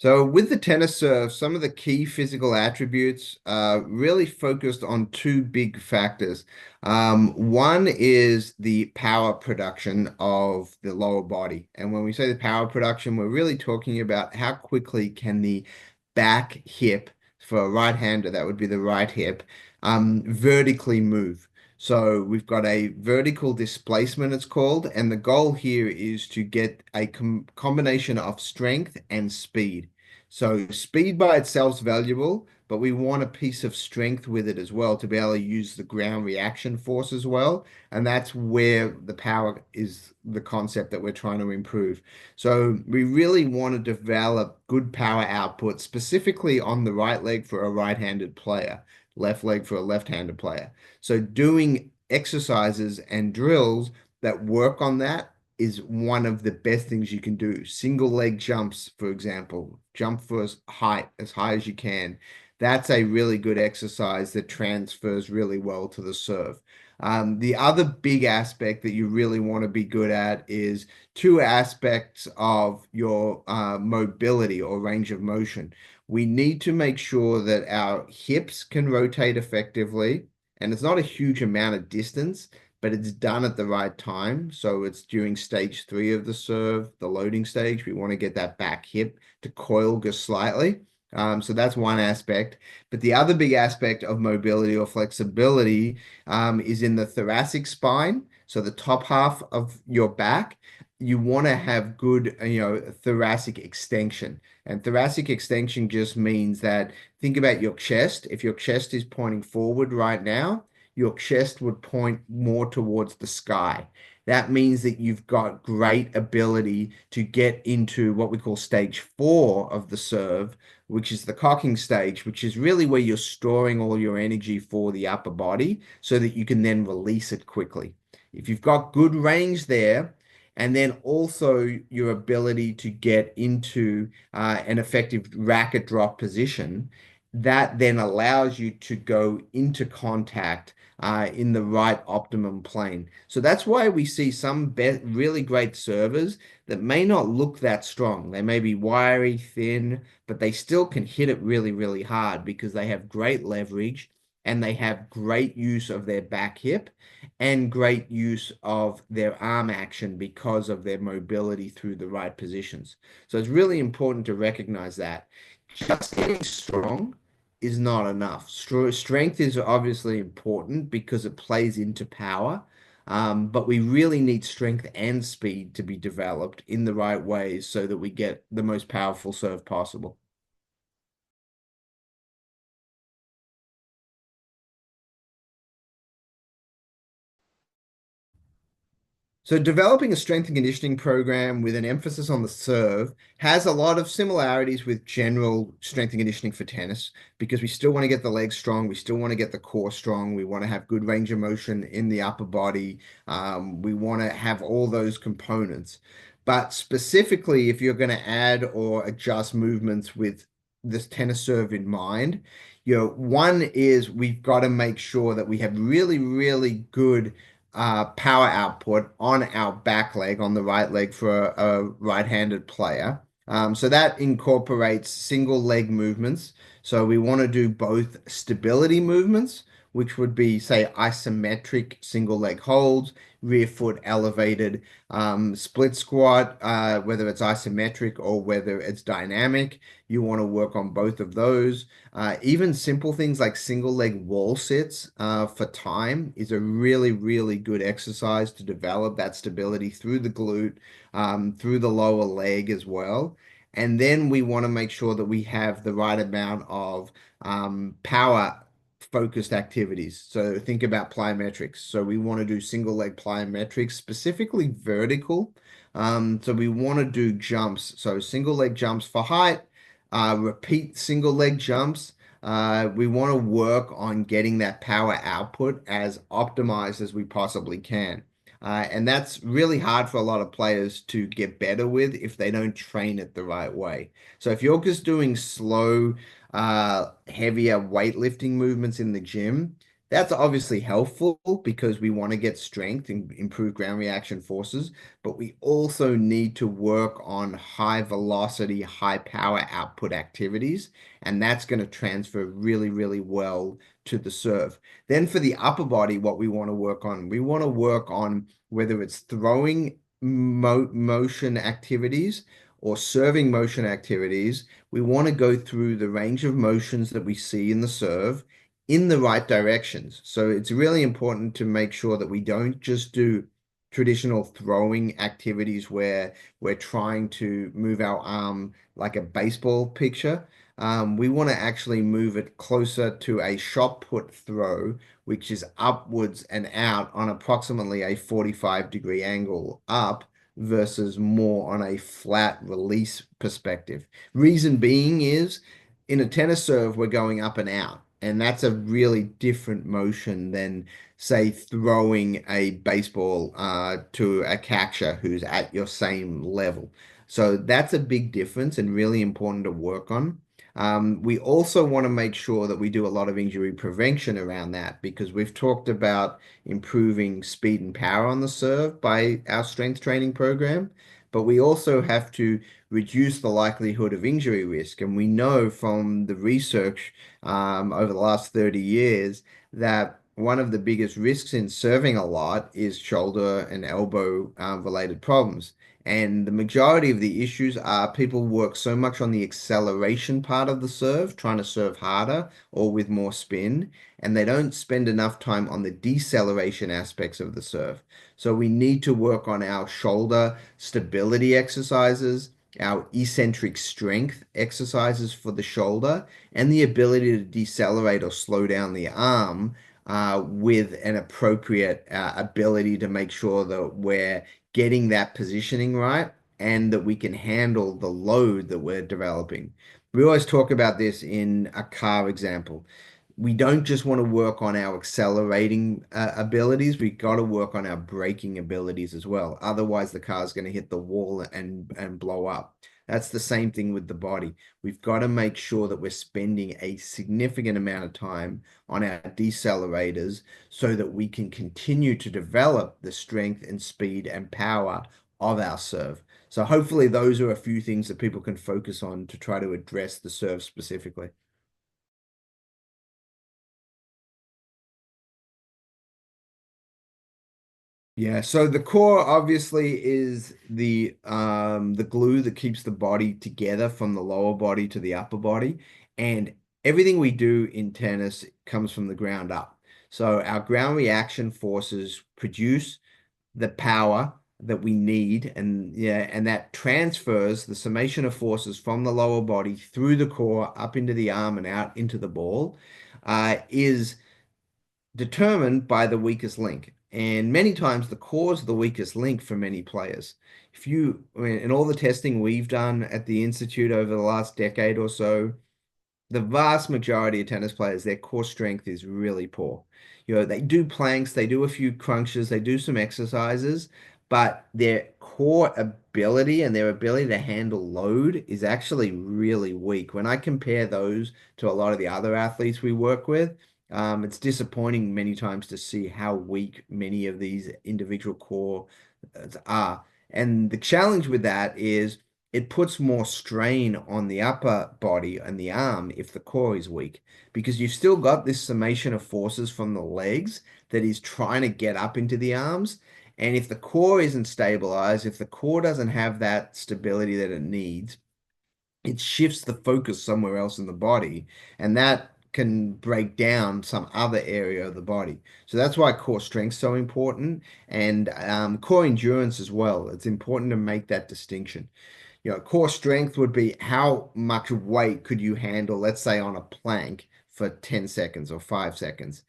So with the tennis serve, some of the key physical attributes are really focused on two big factors. One is the power production of the lower body. And when we say the power production, we're really talking about how quickly can the back hip, for a right-hander, that would be the right hip, vertically move. So we've got a vertical displacement, it's called, and the goal here is to get a combination of strength and speed. So speed by itself is valuable, but we want a piece of strength with it as well to be able to use the ground reaction force as well. And that's where the power is the concept that we're trying to improve. So we really want to develop good power output, specifically on the right leg for a right-handed player, left leg for a left-handed player. So doing exercises and drills that work on that is one of the best things you can do. Single leg jumps, for example, jump for as high as you can. That's a really good exercise that transfers really well to the serve. The other big aspect that you really want to be good at is two aspects of your mobility or range of motion. We need to make sure that our hips can rotate effectively, and it's not a huge amount of distance, but it's done at the right time. So it's during stage three of the serve, the loading stage. We want to get that back hip to coil just slightly. So that's one aspect. But the other big aspect of mobility or flexibility is in the thoracic spine. So the top half of your back, you want to have good, thoracic extension. And thoracic extension just means that think about your chest. If your chest is pointing forward right now, your chest would point more towards the sky. That means that you've got great ability to get into what we call stage four of the serve, which is the cocking stage, which is really where you're storing all your energy for the upper body so that you can then release it quickly. If you've got good range there, and then also your ability to get into an effective racket drop position, that then allows you to go into contact in the right optimum plane. So that's why we see some really great servers that may not look that strong. They may be wiry, thin, but they still can hit it really, really hard because they have great leverage and they have great use of their back hip and great use of their arm action because of their mobility through the right positions. So it's really important to recognize that. Just getting strong is not enough. Strength is obviously important because it plays into power, but we really need strength and speed to be developed in the right ways so that we get the most powerful serve possible. So developing a strength and conditioning program with an emphasis on the serve has a lot of similarities with general strength and conditioning for tennis because we still want to get the legs strong, we still want to get the core strong, we want to have good range of motion in the upper body, we want to have all those components. But specifically, if you're going to add or adjust movements with this tennis serve in mind, one is we've got to make sure that we have really, really good power output on our back leg, on the right leg for a right-handed player. So that incorporates single leg movements. So we want to do both stability movements, which would be, say, isometric single leg holds, rear foot elevated, split squat, whether it's isometric or whether it's dynamic. You want to work on both of those. Even simple things like single leg wall sits for time is a really, really good exercise to develop that stability through the glute, through the lower leg as well. And then we want to make sure that we have the right amount of power focused activities. So think about plyometrics. So we want to do single leg plyometrics, specifically vertical. So we want to do jumps. So single leg jumps for height, repeat single leg jumps. We want to work on getting that power output as optimized as we possibly can. And that's really hard for a lot of players to get better with if they don't train it the right way. So if you're just doing slow, heavier weightlifting movements in the gym, That's obviously helpful because we want to get strength and improve ground reaction forces, but we also need to work on high velocity, high power output activities, and that's going to transfer really, really well to the serve. Then for the upper body, what we want to work on whether it's throwing motion activities or serving motion activities. We want to go through the range of motions that we see in the serve in the right directions. So it's really important to make sure that we don't just do traditional throwing activities where we're trying to move our arm like a baseball picture. We want to actually move it closer to a shot put throw, which is upwards and out on approximately a 45-degree angle up versus more on a flat release perspective. Reason being is in a tennis serve, we're going up and out. And that's a really different motion than, say, throwing a baseball to a catcher who's at your same level. So that's a big difference and really important to work on. We also want to make sure that we do a lot of injury prevention around that because we've talked about improving speed and power on the serve by our strength training program, but we also have to reduce the likelihood of injury risk. And we know from the research over the last 30 years that one of the biggest risks in serving a lot is shoulder and elbow related problems. And the majority of the issues are people work so much on the acceleration part of the serve, trying to serve harder or with more spin, and they don't spend enough time on the deceleration aspects of the serve. So we need to work on our shoulder stability exercises, our eccentric strength exercises for the shoulder, and the ability to decelerate or slow down the arm with an appropriate ability to make sure that we're getting that positioning right and that we can handle the load that we're developing. We always talk about this in a car example. We don't just want to work on our accelerating abilities. We got to work on our braking abilities as well. Otherwise, the car's going to hit the wall and blow up. That's the same thing with the body. We've got to make sure that we're spending a significant amount of time on our decelerators so that we can continue to develop the strength and speed and power of our serve. So hopefully those are a few things that people can focus on to try to address the serve specifically. Yeah, so the core obviously is the glue that keeps the body together from the lower body to the upper body. And everything we do in tennis comes from the ground up. So our ground reaction forces produce the power that we need, and yeah, and that transfers the summation of forces from the lower body through the core up into the arm and out into the ball, is determined by the weakest link. And many times the core is the weakest link for many players. If you, I mean, in all the testing we've done at the Institute over the last decade or so, the vast majority of tennis players, their core strength is really poor. You know, they do planks, they do a few crunches, they do some exercises, but their core ability and their ability to handle load is actually really weak. When I compare those to a lot of the other athletes we work with, it's disappointing many times to see how weak many of these individual core are. And the challenge with that is it puts more strain on the upper body and the arm if the core is weak, because you've still got this summation of forces from the legs that is trying to get up into the arms. And if the core isn't stabilized, if the core doesn't have that stability that it needs, it shifts the focus somewhere else in the body, and that can break down some other area of the body. So that's why core strength is so important, and core endurance as well. It's important to make that distinction. You know, core strength would be how much weight could you handle, let's say on a plank for 10 seconds or 5 seconds.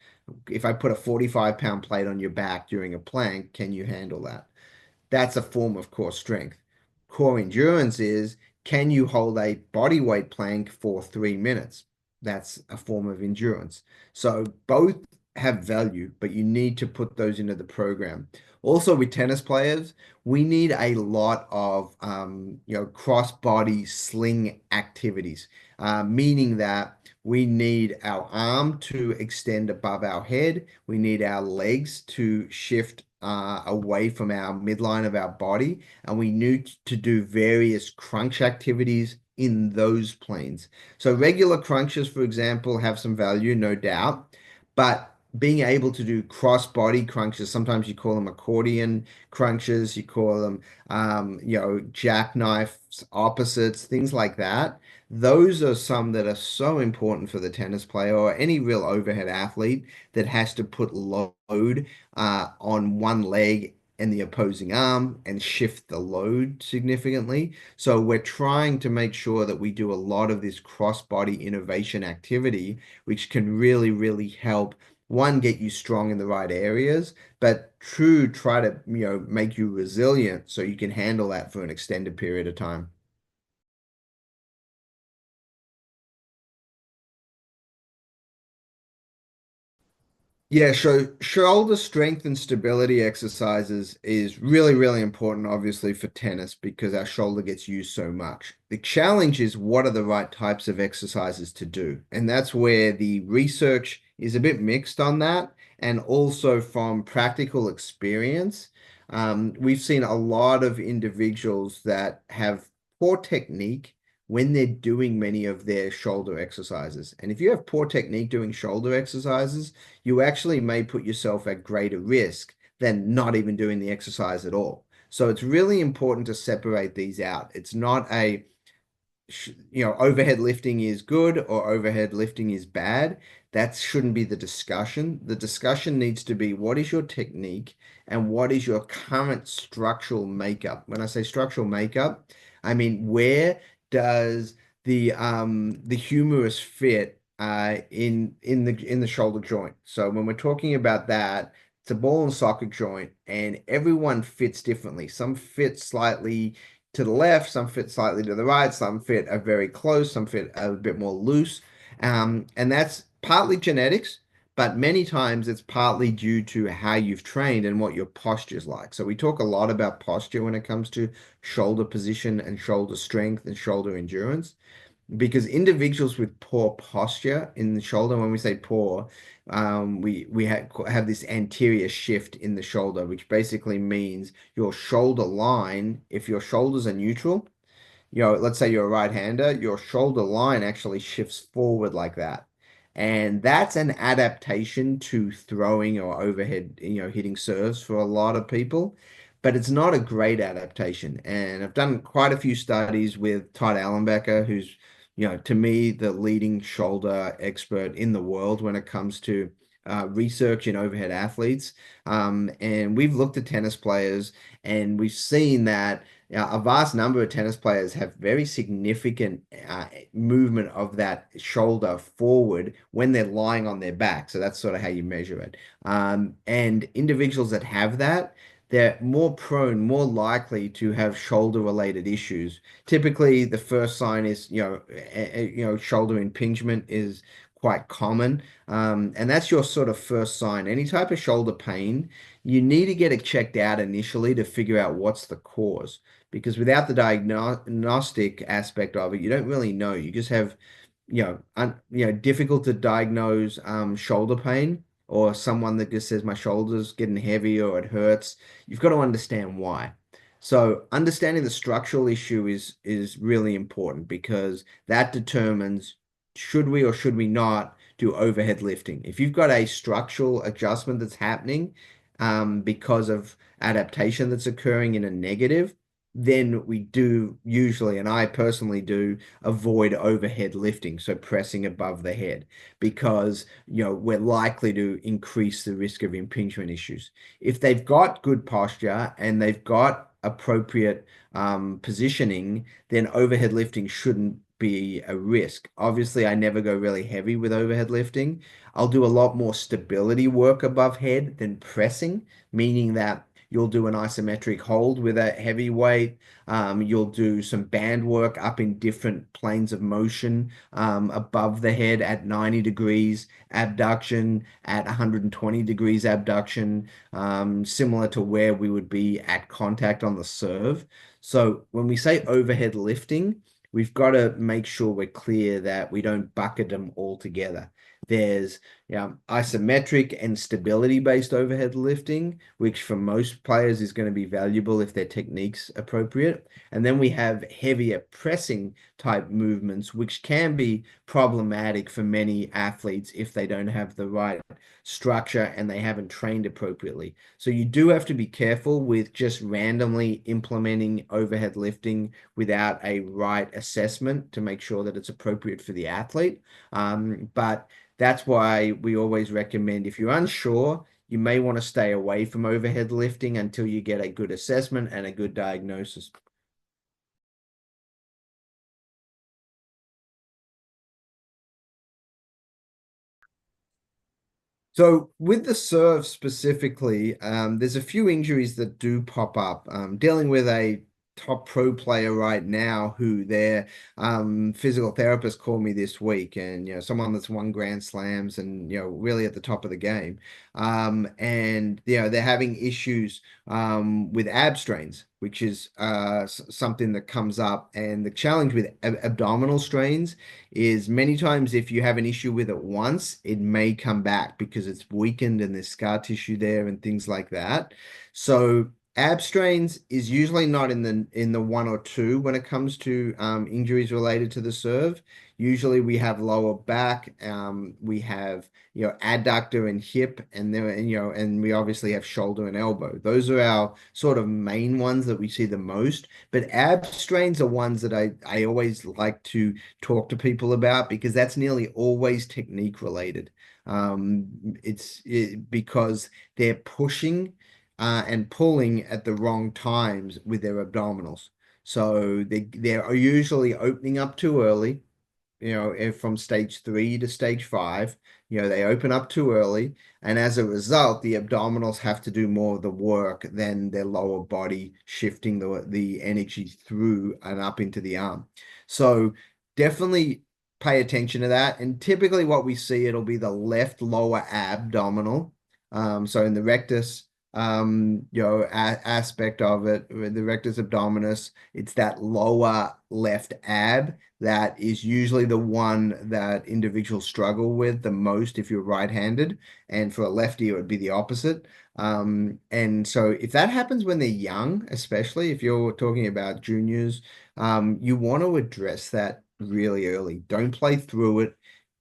If I put a 45-pound plate on your back during a plank, can you handle that? That's a form of core strength. Core endurance is can you hold a body weight plank for 3 minutes? That's a form of endurance. So both have value, but you need to put those into the program. Also, with tennis players, we need a lot of cross-body sling activities, meaning that We need our arm to extend above our head. We need our legs to shift away from our midline of our body. And we need to do various crunch activities in those planes. So regular crunches, for example, have some value, no doubt. But being able to do cross body crunches, sometimes you call them accordion crunches, you call them, jackknives, opposites, things like that. Those are some that are so important for the tennis player or any real overhead athlete that has to put load on one leg and the opposing arm and shift the load significantly. So we're trying to make sure that we do a lot of this cross-body innovation activity, which can really, really help one, get you strong in the right areas, but true, try to, make you resilient so you can handle that for an extended period of time. Yeah, so shoulder strength and stability exercises is really, really important, obviously, for tennis because our shoulder gets used so much. The challenge is what are the right types of exercises to do? And that's where the research is a bit mixed on that. And also from practical experience, we've seen a lot of individuals that have poor technique when they're doing many of their shoulder exercises. And if you have poor technique doing shoulder exercises, you actually may put yourself at greater risk than not even doing the exercise at all. So it's really important to separate these out. It's not a overhead lifting is good or overhead lifting is bad. That shouldn't be the discussion. The discussion needs to be what is your technique and what is your current structural makeup. When I say structural makeup, I mean where does the humerus fit in the shoulder joint. So when we're talking about that, it's a ball and socket joint, and everyone fits differently. Some fit slightly to the left, some fit slightly to the right, some fit are very close, some fit a bit more loose. And that's partly genetics, but many times it's partly due to how you've trained and what your posture is like. So we talk a lot about posture when it comes to shoulder position and shoulder strength and shoulder endurance because individuals with poor posture in the shoulder, when we say poor, we have this anterior shift in the shoulder, which basically means your shoulder line, if your shoulders are neutral, let's say you're a right-hander, your shoulder line actually shifts forward like that. And that's an adaptation to throwing or overhead, hitting serves for a lot of people, but it's not a great adaptation. And I've done quite a few studies with Todd Allenbecker, who's, to me, the leading shoulder expert in the world when it comes to research in overhead athletes. And we've looked at tennis players and we've seen that a vast number of tennis players have very significant movement of that shoulder forward when they're lying on their back. So that's sort of how you measure it. And individuals that have that, they're more prone, more likely to have shoulder-related issues. Typically, the first sign is, shoulder impingement is quite common. And that's your sort of first sign. Any type of shoulder pain, you need to get it checked out initially to figure out what's the cause because without the diagnostic aspect of it, you don't really know. You just have, difficult to diagnose shoulder pain or someone that just says my shoulder's getting heavy or it hurts. You've got to understand why. So understanding the structural issue is really important because that determines should we or should we not do overhead lifting. If you've got a structural adjustment that's happening because of adaptation that's occurring in a negative, then we do usually, and I personally do, avoid overhead lifting, so pressing above the head, because we're likely to increase the risk of impingement issues. If they've got good posture and they've got appropriate positioning, then overhead lifting shouldn't be a risk. Obviously, I never go really heavy with overhead lifting. I'll do a lot more stability work above head than pressing, meaning that you'll do an isometric hold with a heavy weight. You'll do some band work up in different planes of motion above the head at 90 degrees abduction, at 120 degrees abduction, similar to where we would be at contact on the serve. So when we say overhead lifting, we've got to make sure we're clear that we don't bucket them all together. There's isometric and stability-based overhead lifting, which for most players is going to be valuable if their technique's appropriate. And then we have heavier pressing type movements, which can be problematic for many athletes if they don't have the right structure and they haven't trained appropriately. So you do have to be careful with just randomly implementing overhead lifting without a right assessment to make sure that it's appropriate for the athlete. But that's why we always recommend if you're unsure, you may want to stay away from overhead lifting until you get a good assessment and a good diagnosis. So with the serve specifically, there's a few injuries that do pop up. Dealing with a top pro player right now who their physical therapist called me this week, and someone that's won Grand Slams and really at the top of the game, and they're having issues with ab strains, which is something that comes up, and the challenge with abdominal strains is many times if you have an issue with it once, it may come back because it's weakened and there's scar tissue there and things like that. So ab strains is usually not in the one or two when it comes to injuries related to the serve. Usually we have lower back, we have adductor and hip, and then and we obviously have shoulder and elbow. Those are our sort of main ones that we see the most. But ab strains are ones that I always like to talk to people about because that's nearly always technique related. Because they're pushing and pulling at the wrong times with their abdominals. So they're usually opening up too early, from stage 3 to stage 5, they open up too early. And as a result, the abdominals have to do more of the work than their lower body shifting the energy through and up into the arm. So definitely pay attention to that. And typically what we see, it'll be the left lower abdominal. So in the rectus, aspect of it, the rectus abdominis, it's that lower left ab that is usually the one that individuals struggle with the most if you're right-handed. And for a lefty, it would be the opposite. And so if that happens when they're young, especially if you're talking about juniors, you want to address that really early. Don't play through it.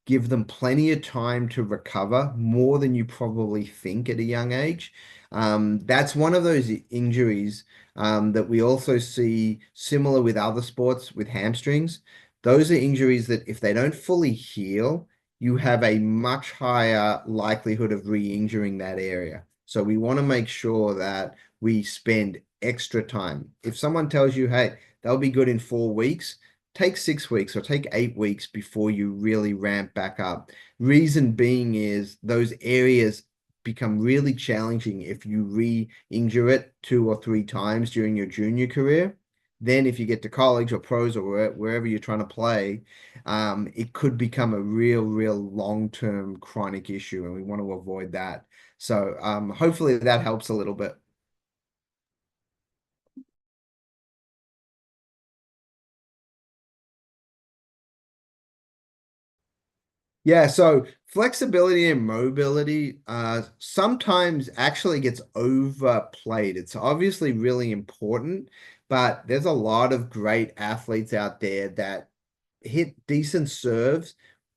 Give them plenty of time to recover, more than you probably think at a young age. That's one of those injuries that we also see similar with other sports with hamstrings. Those are injuries that if they don't fully heal, you have a much higher likelihood of re-injuring that area. So we want to make sure that we spend extra time. If someone tells you, hey, they'll be good in 4 weeks, take 6 weeks or take 8 weeks before you really ramp back up. Reason being is those areas become really challenging if you re-injure it 2 or 3 times during your junior career. Then if you get to college or pros or wherever you're trying to play, it could become a real long-term chronic issue, and we want to avoid that. So hopefully that helps a little bit. Yeah, so flexibility and mobility sometimes actually gets overplayed. It's obviously really important, but there's a lot of great athletes out there that hit decent serves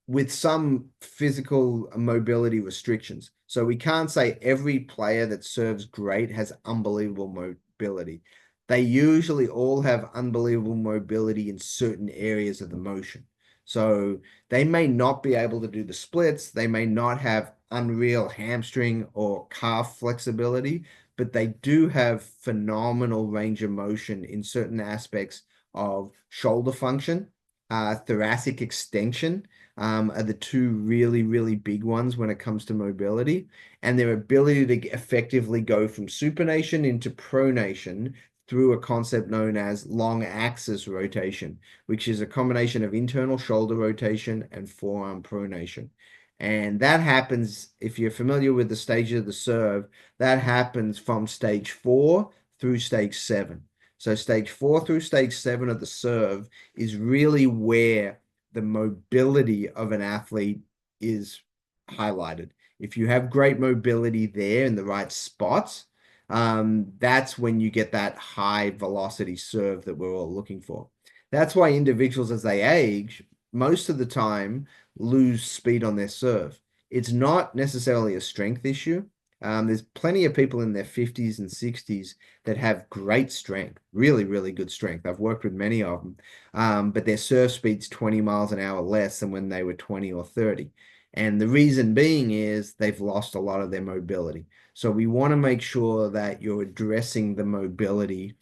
with some physical mobility restrictions. So we can't say every player that serves great has unbelievable mobility. They usually all have unbelievable mobility in certain areas of the motion. So they may not be able to do the splits. They may not have unreal hamstring or calf flexibility, but they do have phenomenal range of motion in certain aspects of shoulder function. Thoracic extension are the two really big ones when it comes to mobility, and their ability to effectively go from supination into pronation through a concept known as long axis rotation, which is a combination of internal shoulder rotation and forearm pronation. And that happens, if you're familiar with the stages of the serve, that happens from stage 4 through stage 7. So stage 4 through stage 7 of the serve is really where the mobility of an athlete is highlighted. If you have great mobility there in the right spots, that's when you get that high velocity serve that we're all looking for. That's why individuals, as they age, most of the time lose speed on their serve. It's not necessarily a strength issue. There's plenty of people in their 50s and 60s that have great strength, really, really good strength. I've worked with many of them, but their serve speed's 20 miles an hour less than when they were 20 or 30. And the reason being is they've lost a lot of their mobility. So we want to make sure that you're addressing the mobility,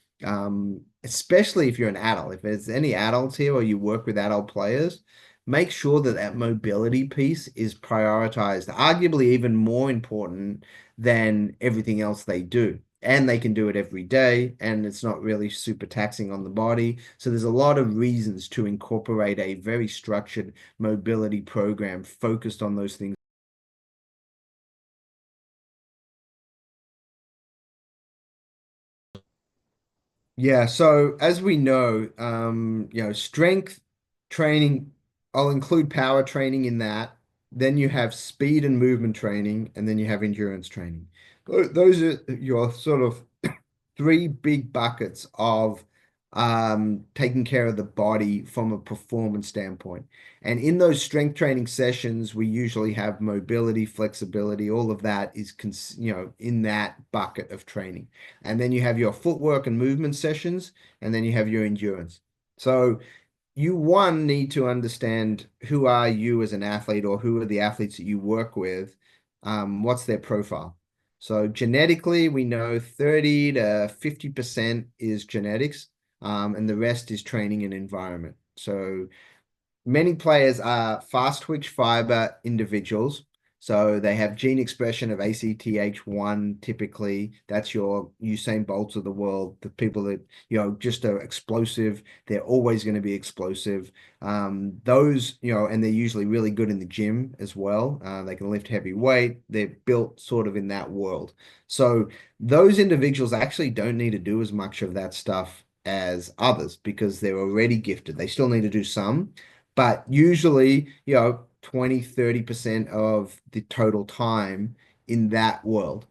especially if you're an adult. If there's any adults here or you work with adult players, make sure that that mobility piece is prioritized, arguably even more important than everything else they do. And they can do it every day, and it's not really super taxing on the body. So there's a lot of reasons to incorporate a very structured mobility program focused on those things. Yeah, so as we know, strength training, I'll include power training in that. Then you have speed and movement training, and then you have endurance training. Those are your sort of three big buckets of taking care of the body from a performance standpoint. And in those strength training sessions, we usually have mobility, flexibility, all of that is, in that bucket of training. And then you have your footwork and movement sessions, and then you have your endurance. So you one need to understand who are you as an athlete or who are the athletes that you work with, what's their profile. So genetically, we know 30 to 50% is genetics, and the rest is training and environment. So many players are fast twitch fiber individuals. So they have gene expression of ACTH1 typically. That's your Usain Bolts of the world, the people that, just are explosive. They're always going to be explosive. Those, and they're usually really good in the gym as well. They can lift heavy weight. They're built sort of in that world. So those individuals actually don't need to do as much of that stuff as others because they're already gifted. They still need to do some, but usually, 20-30% of the total time in that world.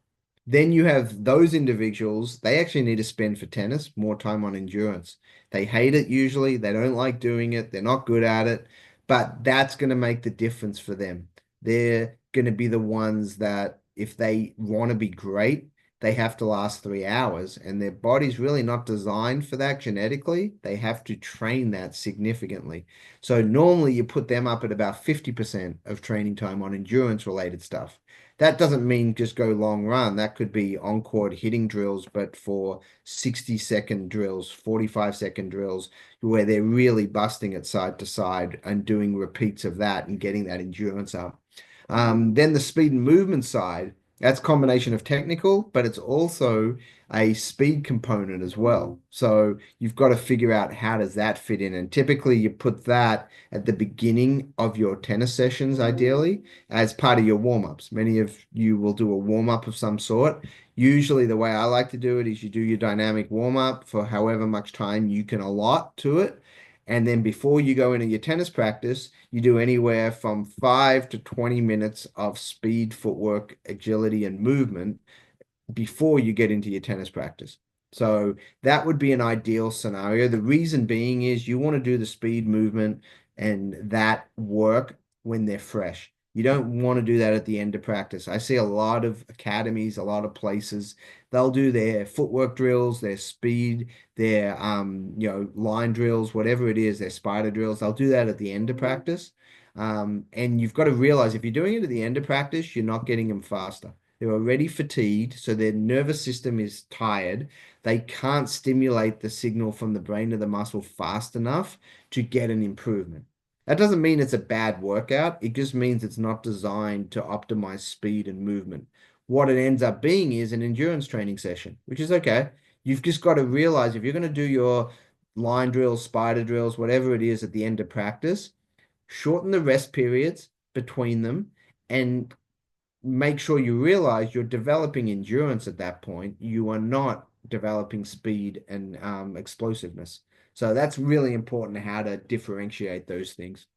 Then you have those individuals, they actually need to spend for tennis more time on endurance. They hate it usually, they don't like doing it, they're not good at it, but that's going to make the difference for them. They're going to be the ones that, if they want to be great, they have to last 3 hours, and their body's really not designed for that genetically. They have to train that significantly. So normally you put them up at about 50% of training time on endurance related stuff. That doesn't mean just go long run. That could be on-court hitting drills, but for 60-second drills, 45-second drills, where they're really busting it side to side and doing repeats of that and getting that endurance up. Then the speed and movement side, that's a combination of technical, but it's also a speed component as well. So you've got to figure out how does that fit in. And typically you put that at the beginning of your tennis sessions, ideally, as part of your warm-ups. Many of you will do a warm-up of some sort. Usually the way I like to do it is you do your dynamic warm-up for however much time you can allot to it. And then before you go into your tennis practice, you do anywhere from 5 to 20 minutes of speed, footwork, agility, and movement before you get into your tennis practice. So that would be an ideal scenario. The reason being is you want to do the speed movement and that work when they're fresh. You don't want to do that at the end of practice. I see a lot of academies, a lot of places, they'll do their footwork drills, their speed, their line drills, whatever it is, their spider drills. They'll do that at the end of practice. And you've got to realize if you're doing it at the end of practice, you're not getting them faster. They're already fatigued, so their nervous system is tired. They can't stimulate the signal from the brain to the muscle fast enough to get an improvement. That doesn't mean it's a bad workout. It just means it's not designed to optimize speed and movement. What it ends up being is an endurance training session, which is okay. You've just got to realize if you're going to do your line drills, spider drills, whatever it is at the end of practice, shorten the rest periods between them and make sure you realize you're developing endurance at that point. You are not developing speed and explosiveness. So that's really important how to differentiate those things.